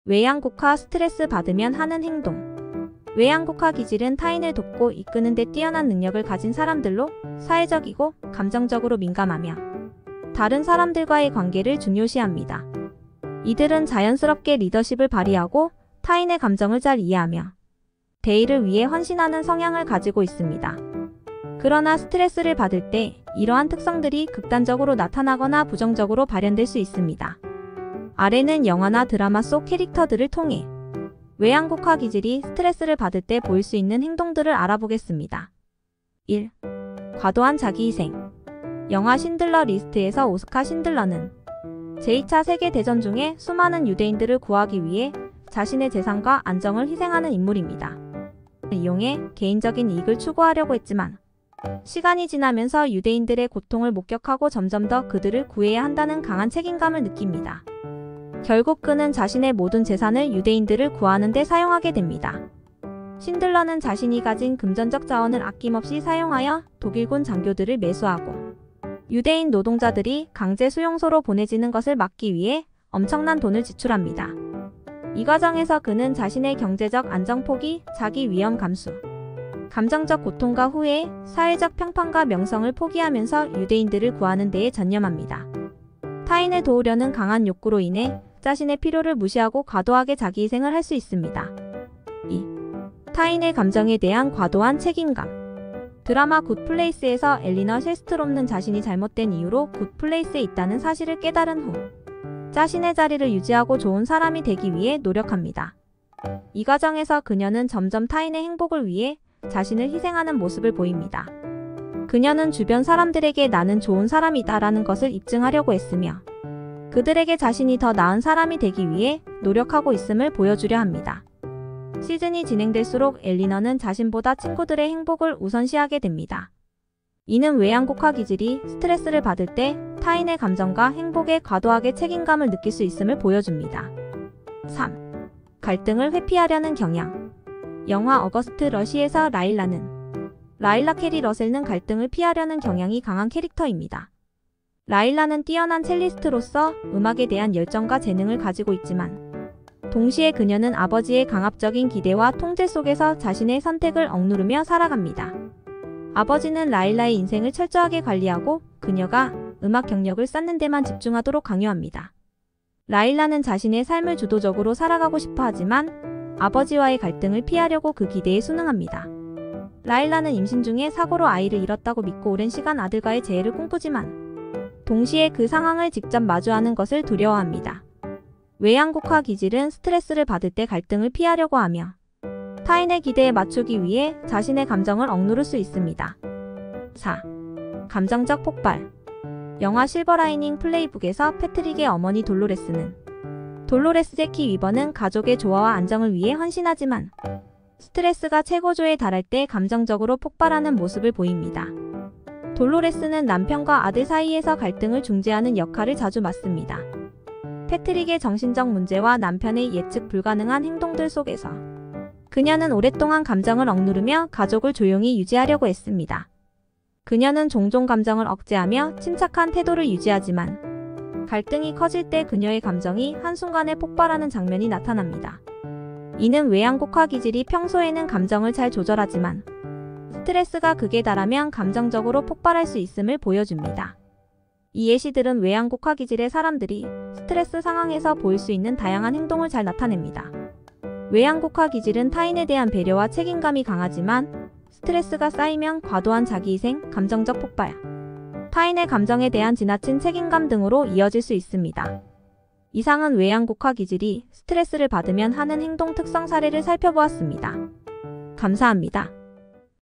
외양국화 스트레스 받으면 하는 행동. 외양국화 기질은 타인을 돕고 이끄는 데 뛰어난 능력을 가진 사람들로 사회적이고 감정적으로 민감하며 다른 사람들과의 관계를 중요시합니다. 이들은 자연스럽게 리더십을 발휘하고 타인의 감정을 잘 이해하며 대의를 위해 헌신하는 성향을 가지고 있습니다. 그러나 스트레스를 받을 때 이러한 특성들이 극단적으로 나타나거나 부정적으로 발현될 수 있습니다. 아래는 영화나 드라마 속 캐릭터들을 통해 외양국화 기질이 스트레스를 받을 때 보일 수 있는 행동들을 알아보겠습니다. 1. 과도한 자기희생. 영화 신들러 리스트에서 오스카 신들러는 제2차 세계대전 중에 수많은 유대인들을 구하기 위해 자신의 재산과 안정을 희생하는 인물입니다. 이용해 개인적인 이익을 추구하려고 했지만 시간이 지나면서 유대인들의 고통을 목격하고 점점 더 그들을 구해야 한다는 강한 책임감을 느낍니다. 결국 그는 자신의 모든 재산을 유대인들을 구하는 데 사용하게 됩니다. 신들러는 자신이 가진 금전적 자원을 아낌없이 사용하여 독일군 장교들을 매수하고 유대인 노동자들이 강제 수용소로 보내지는 것을 막기 위해 엄청난 돈을 지출합니다. 이 과정에서 그는 자신의 경제적 안정 포기, 자기 위험 감수, 감정적 고통과 후회, 사회적 평판과 명성을 포기하면서 유대인들을 구하는 데에 전념합니다. 타인을 도우려는 강한 욕구로 인해 자신의 필요를 무시하고 과도하게 자기희생을 할 수 있습니다. 2. 타인의 감정에 대한 과도한 책임감. 드라마 굿플레이스에서 엘리너 셰스트롬는 자신이 잘못된 이유로 굿플레이스에 있다는 사실을 깨달은 후 자신의 자리를 유지하고 좋은 사람이 되기 위해 노력합니다. 이 과정에서 그녀는 점점 타인의 행복을 위해 자신을 희생하는 모습을 보입니다. 그녀는 주변 사람들에게 나는 좋은 사람이다라는 것을 입증하려고 했으며 그들에게 자신이 더 나은 사람이 되기 위해 노력하고 있음을 보여주려 합니다. 시즌이 진행될수록 엘리너는 자신보다 친구들의 행복을 우선시하게 됩니다. 이는 외양국화 기질이 스트레스를 받을 때 타인의 감정과 행복에 과도하게 책임감을 느낄 수 있음을 보여줍니다. 3. 갈등을 회피하려는 경향. 영화 어거스트 러시에서 라일라 캐리 러셀은 갈등을 피하려는 경향이 강한 캐릭터입니다. 라일라는 뛰어난 첼리스트로서 음악에 대한 열정과 재능을 가지고 있지만 동시에 그녀는 아버지의 강압적인 기대와 통제 속에서 자신의 선택을 억누르며 살아갑니다. 아버지는 라일라의 인생을 철저하게 관리하고 그녀가 음악 경력을 쌓는 데만 집중하도록 강요합니다. 라일라는 자신의 삶을 주도적으로 살아가고 싶어 하지만 아버지와의 갈등을 피하려고 그 기대에 순응합니다. 라일라는 임신 중에 사고로 아이를 잃었다고 믿고 오랜 시간 아들과의 재회를 꿈꾸지만 동시에 그 상황을 직접 마주하는 것을 두려워합니다. 외양국화 기질은 스트레스를 받을 때 갈등을 피하려고 하며 타인의 기대에 맞추기 위해 자신의 감정을 억누를 수 있습니다. 4. 감정적 폭발. 영화 실버 라이닝 플레이북에서 패트릭의 어머니 돌로레스 제키 위버는 가족의 조화와 안정을 위해 헌신하지만 스트레스가 최고조에 달할 때 감정적으로 폭발하는 모습을 보입니다. 돌로레스는 남편과 아들 사이에서 갈등을 중재하는 역할을 자주 맡습니다. 패트릭의 정신적 문제와 남편의 예측 불가능한 행동들 속에서 그녀는 오랫동안 감정을 억누르며 가족을 조용히 유지하려고 했습니다. 그녀는 종종 감정을 억제하며 침착한 태도를 유지하지만 갈등이 커질 때 그녀의 감정이 한순간에 폭발하는 장면이 나타납니다. 이는 외양국화 기질이 평소에는 감정을 잘 조절하지만 스트레스가 극에 달하면 감정적으로 폭발할 수 있음을 보여줍니다. 이 예시들은 외양국화 기질의 사람들이 스트레스 상황에서 보일 수 있는 다양한 행동을 잘 나타냅니다. 외양국화 기질은 타인에 대한 배려와 책임감이 강하지만 스트레스가 쌓이면 과도한 자기희생, 감정적 폭발, 타인의 감정에 대한 지나친 책임감 등으로 이어질 수 있습니다. 이상은 외양국화 기질이 스트레스를 받으면 하는 행동 특성 사례를 살펴보았습니다. 감사합니다.